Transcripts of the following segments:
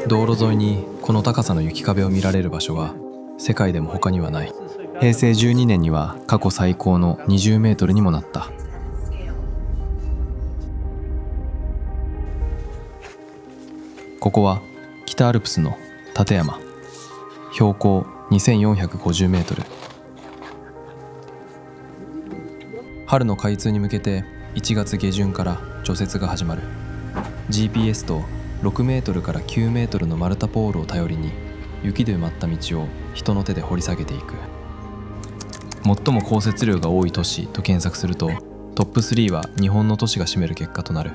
道路沿いにこの高さの雪壁を見られる場所は世界でも他にはない。平成12年には過去最高の20メートルにもなった。ここは北アルプスの立山、標高2450メートル。春の開通に向けて1月下旬から除雪が始まる。 GPS と6メートルから9メートルの丸太ポールを頼りに雪で埋まった道を人の手で掘り下げていく。最も降雪量が多い都市と検索するとトップ3は日本の都市が占める結果となる。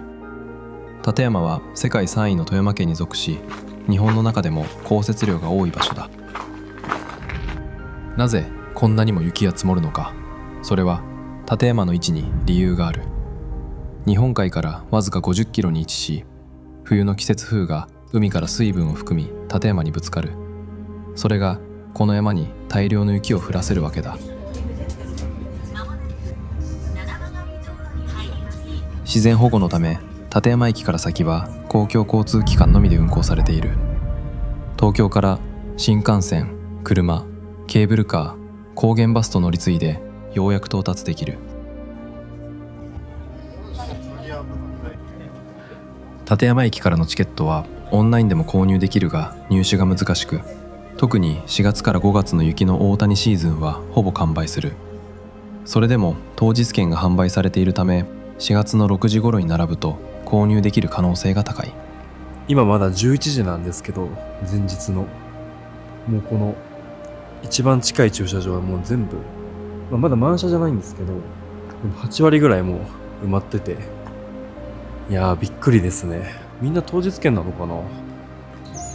立山は世界3位の富山県に属し、日本の中でも降雪量が多い場所だ。なぜこんなにも雪が積もるのか。それは立山の位置に理由がある。日本海からわずか50キロに位置し、冬の季節風が海から水分を含み立山にぶつかる。それがこの山に大量の雪を降らせるわけだ。自然保護のため立山駅から先は公共交通機関のみで運行されている。東京から新幹線、車、ケーブルカー、高原バスと乗り継いでようやく到達できる。立山駅からのチケットはオンラインでも購入できるが入手が難しく、特に4月から5月の雪の大谷シーズンはほぼ完売する。それでも当日券が販売されているため、4月の6時頃に並ぶと購入できる可能性が高い。今まだ11時なんですけど、前日のもうこの一番近い駐車場はもう全部、まだ満車じゃないんですけど、でも8割ぐらいもう埋まってて、いやーびっくりですね。みんな当日券なのかな。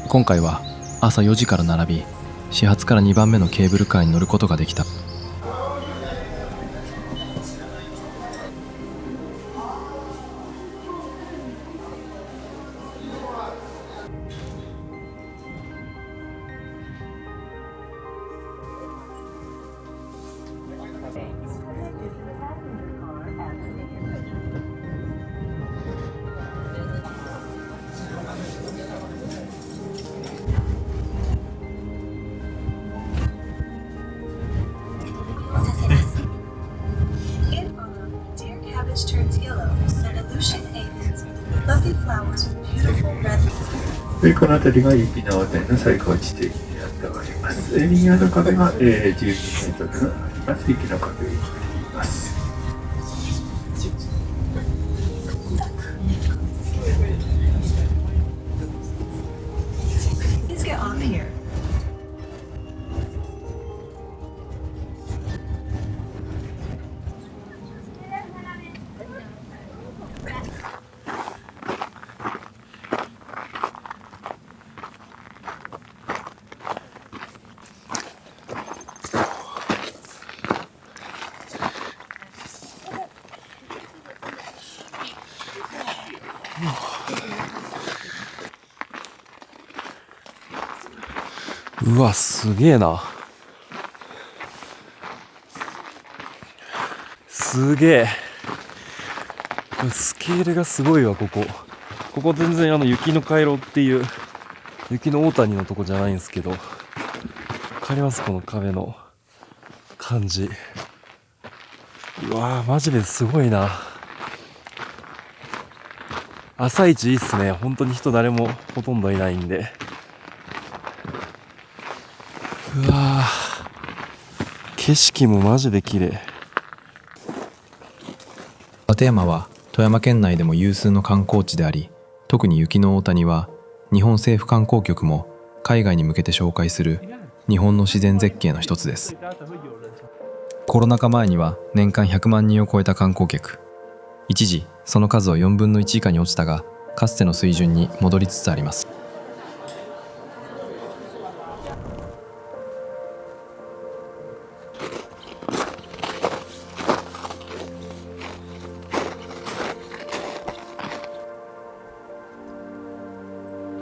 今回は朝4時から並び、始発から2番目のケーブルカーに乗ることができた。この辺りが雪の上の最高地点になっております。右側の壁が12メートルあります。雪の壁になります。うわ、すげえな。すげえ。スケールがすごいわ、ここ。ここ全然雪の回廊っていう、雪の大谷のとこじゃないんですけど、わかります？この壁の感じ。うわー、マジですごいな。朝一いいっすね。本当に人誰もほとんどいないんで。うわー、景色もマジで綺麗。立山は富山県内でも有数の観光地であり、特に雪の大谷は日本政府観光局も海外に向けて紹介する日本の自然絶景の一つです。コロナ禍前には年間100万人を超えた観光客。一時その数は4分の1以下に落ちたが、かつての水準に戻りつつあります。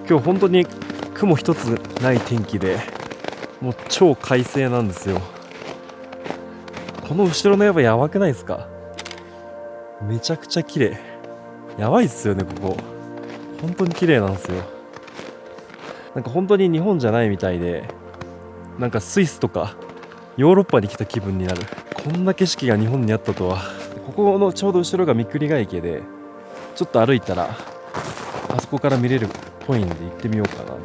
今日本当に雲一つない天気で、もう超快晴なんですよ。この後ろの山やばくないですか？めちゃくちゃ綺麗。やばいっすよね、ここ。本当に綺麗なんですよ。なんか本当に日本じゃないみたいで、なんかスイスとかヨーロッパに来た気分になる。こんな景色が日本にあったとは。ここのちょうど後ろが三栗ヶ池で、ちょっと歩いたらあそこから見れるっぽいんで行ってみようかなっ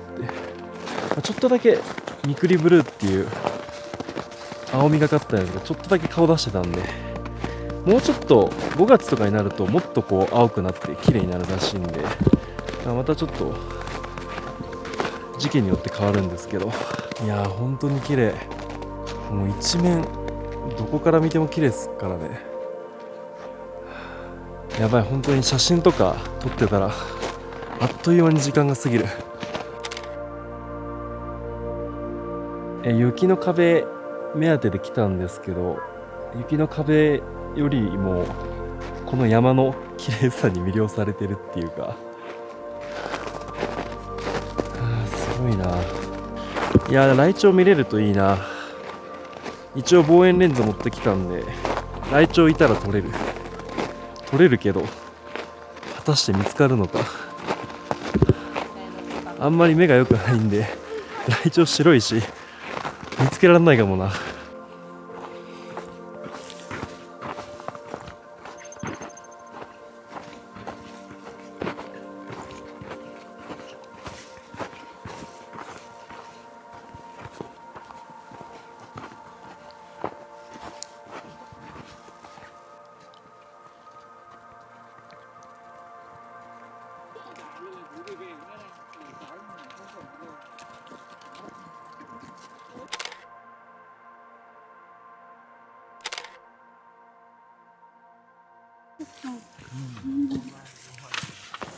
て。ちょっとだけ三栗ブルーっていう青みがかったやつがちょっとだけ顔出してたんで、もうちょっと5月とかになるともっとこう青くなって綺麗になるらしいんで、またちょっと時期によって変わるんですけど、いやー本当に綺麗。もう一面どこから見ても綺麗ですからね。やばい、本当に写真とか撮ってたらあっという間に時間が過ぎる。雪の壁目当てで来たんですけど、雪の壁よりもこの山の綺麗さに魅了されてるっていうか、すごいな。いやー、ライチョウ見れるといいな。一応望遠レンズ持ってきたんで、ライチョウいたら撮れるけど、果たして見つかるのか。あんまり目が良くないんで、ライチョウ白いし見つけられないかもな。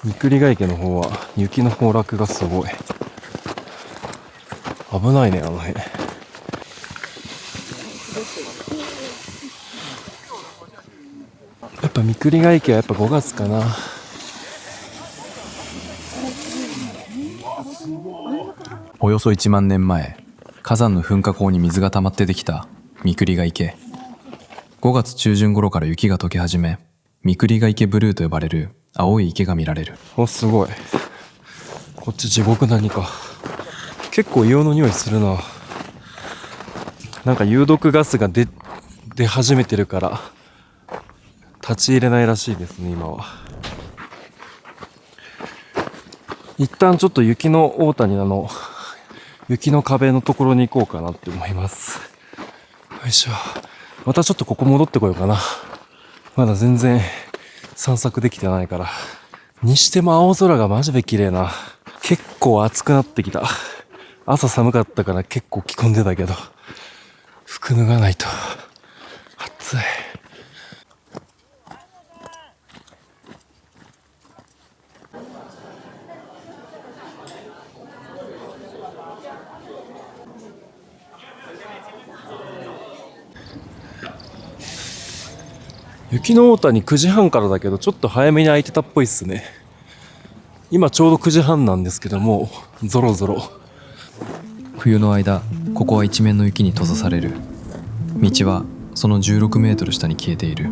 三栗ヶ池の方は雪の崩落がすごい。危ないね、あの辺。やっぱ三栗ヶ池はやっぱ5月かな。およそ1万年前、火山の噴火口に水が溜まってできた三栗ヶ池。5月中旬頃から雪が溶け始め、三栗ヶ池ブルーと呼ばれる青い池が見られる。お、すごい。こっち地獄谷か。結構硫黄の匂いするな。なんか有毒ガスが出始めてるから立ち入れないらしいですね、今は。一旦ちょっと雪の大谷の雪の壁のところに行こうかなって思います。よいしょ。またちょっとここ戻ってこようかな。まだ全然散策できてないから。にしても青空がマジで綺麗な。結構暑くなってきた。朝寒かったから結構着込んでたけど、服脱がないと暑い。雪の大谷9時半からだけど、ちょっと早めに開いてたっぽいっすね。今ちょうど9時半なんですけども、ゾロゾロ。冬の間、ここは一面の雪に閉ざされる。道はその16メートル下に消えている。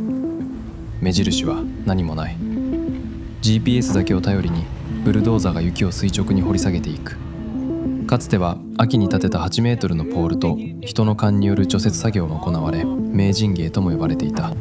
目印は何もない。 GPS だけを頼りにブルドーザーが雪を垂直に掘り下げていく。かつては秋に建てた8メートルのポールと人の勘による除雪作業が行われ、名人芸とも呼ばれていた。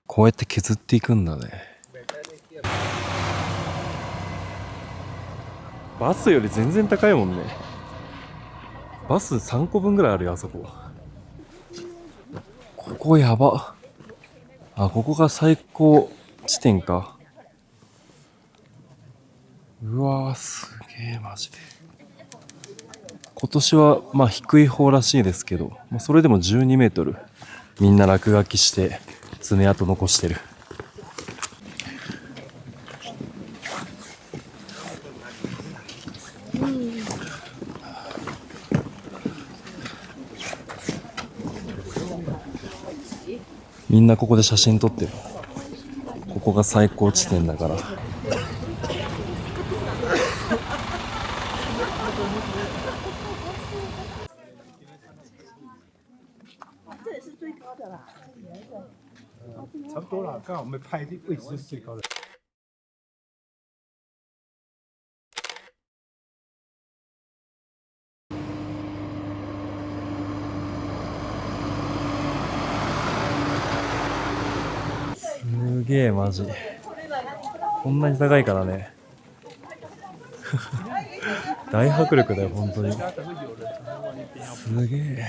こうやって削っていくんだね。バスより全然高いもんね。バス3個分ぐらいあるよ、あそこ。ここやば。あ、ここが最高地点か。うわー、すげえマジで。今年はまあ低い方らしいですけど、それでも12メートルみんな落書きして爪痕残してる。みんなここで写真撮ってる。こここが最高地点だから。差不多了，刚好我们拍的位置是最高的。すげえマジ。こんなに高いからね。大迫力だよ本当に。すげえ。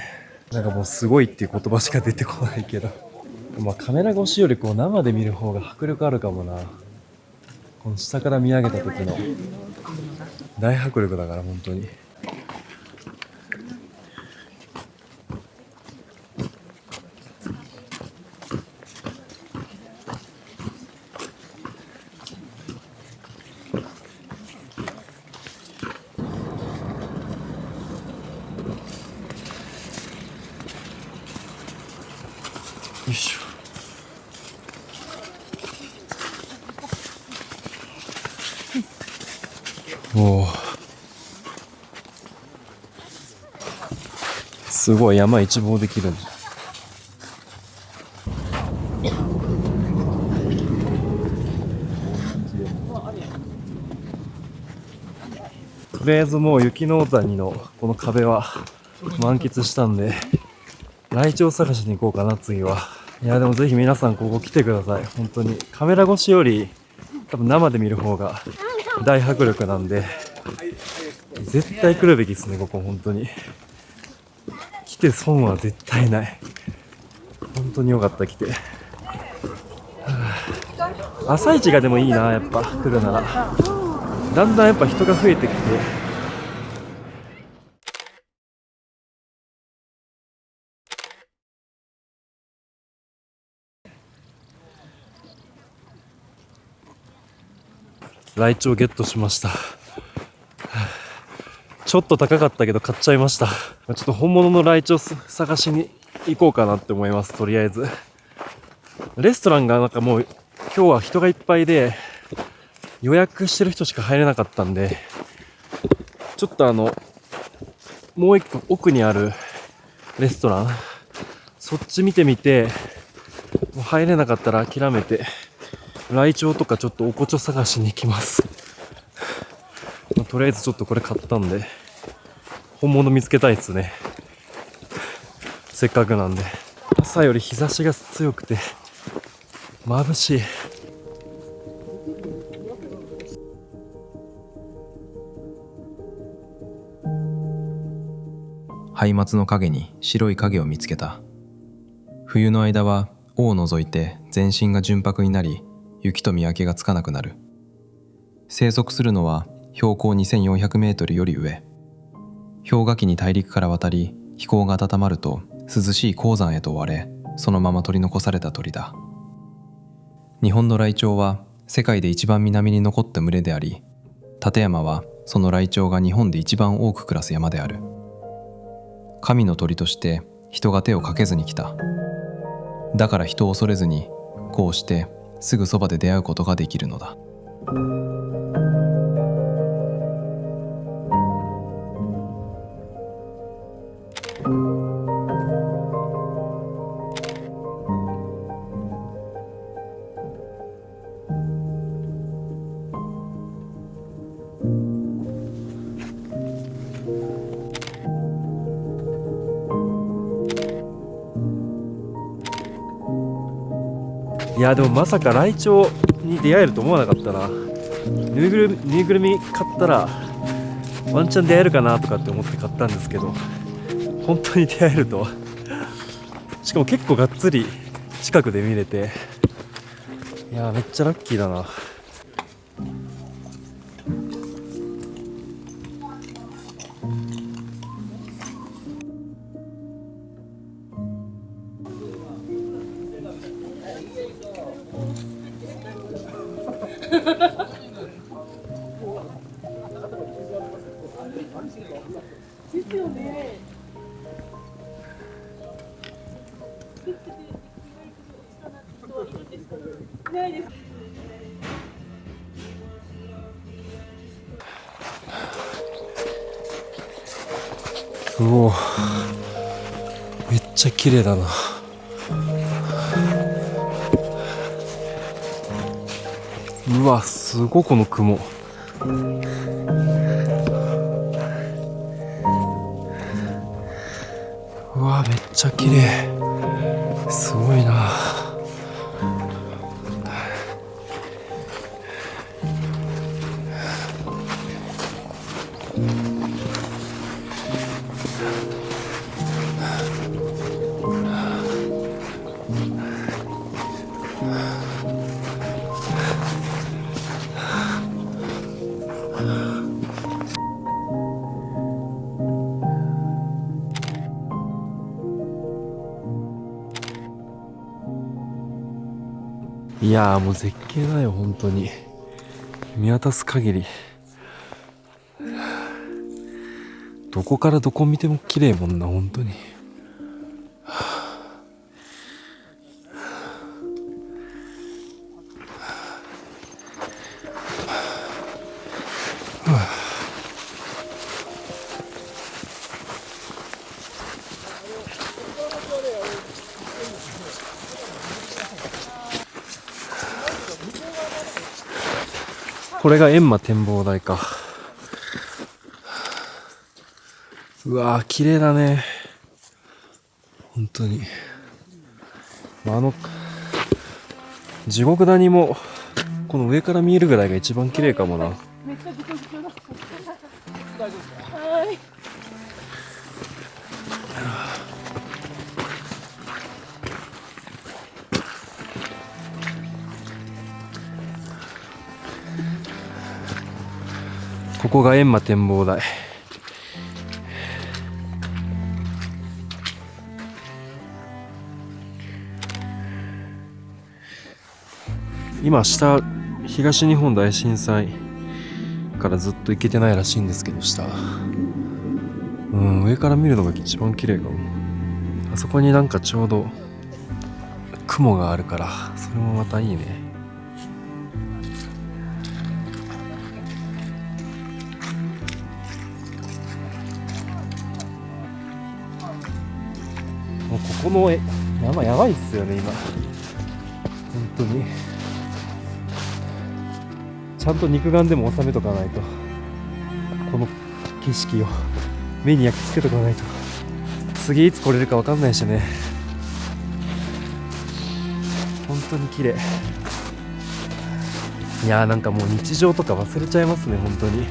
なんかもうすごいっていう言葉しか出てこないけど。まあカメラ越しよりこう生で見る方が迫力あるかもな。この下から見上げた時の大迫力だから本当に。よいしょ。おお、すごい山一望できるんじゃん。とりあえずもう雪の大谷のこの壁は満喫したんで、ライチョウ探しに行こうかな次は。いやでもぜひ皆さんここ来てください。本当にカメラ越しより多分生で見る方が大迫力なんで、絶対来るべきですねここ本当に。来て損は絶対ない。本当に良かった来て。朝一がでもいいな、やっぱ来るなら。だんだんやっぱ人が増えてきて、ライチョウゲットしました。ちょっと高かったけど買っちゃいました。ちょっと本物のライチョウ探しに行こうかなって思います。とりあえずレストランがなんかもう今日は人がいっぱいで予約してる人しか入れなかったんで、ちょっともう一個奥にあるレストラン、そっち見てみて、もう入れなかったら諦めてライチョウとかちょっとおこちょ探しに行きます。とりあえずちょっとこれ買ったんで本物見つけたいですね。せっかくなんで。朝より日差しが強くて眩しい。ハ松の影に白い影を見つけた。冬の間は尾を除いて全身が純白になり、雪と見分けがつかなくなる。生息するのは標高2400メートルより上。氷河期に大陸から渡り、気候が温まると涼しい高山へと追われ、そのまま取り残された鳥だ。日本のライチョウは世界で一番南に残った群れであり、立山はそのライチョウが日本で一番多く暮らす山である。神の鳥として人が手をかけずに来た。だから人を恐れずに、こうしてすぐそばで出会うことができるのだ。いやでもまさかライチョウに出会えると思わなかったな。ぬいぐるみ買ったらワンチャン出会えるかなとかって思って買ったんですけど、本当に出会えるとは。しかも結構がっつり近くで見れて、いやめっちゃラッキーだな。ですよね。ないです。うお、めっちゃ綺麗だな。うわ、すごいこの雲。うわ、めっちゃ綺麗。すごいな。いやー、もう絶景だよ、本当に。見渡す限り。どこからどこ見ても綺麗もんな、本当に。これが閻魔展望台か。うわー、綺麗だね。本当に。地獄谷もこの上から見えるぐらいが一番綺麗かもな。めっちゃぐちょぐちょだ。はい。ここが閻魔展望台。今下、東日本大震災からずっと行けてないらしいんですけど、下、上から見るのが一番綺麗かも。あそこになんかちょうど雲があるから、それもまたいいね。もうここの山やばいっすよね、今。本当に。ちゃんと肉眼でも収めとかないと、この景色を目に焼き付けとかないと、次いつ来れるか分かんないしね。本当に綺麗。いやー、なんかもう日常とか忘れちゃいますね、本当に。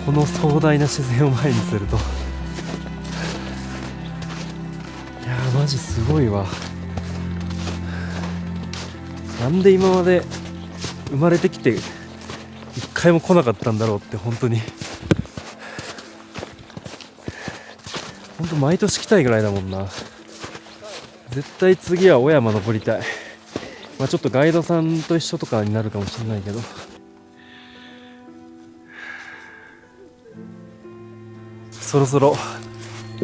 この壮大な自然を前にすると、いやー、マジすごいわ。なんで今まで生まれてきて一回も来なかったんだろうって、本当に毎年来たいぐらいだもんな。絶対次は小山登りたい。まあちょっとガイドさんと一緒とかになるかもしれないけど、そろそろ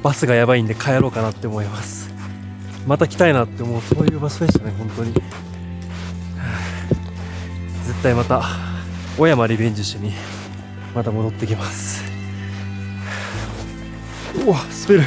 バスがやばいんで帰ろうかなって思います。また来たいなって思う、そういう場所でしたね、本当に。絶対また小山リベンジしにまた戻ってきます。うわ、滑る。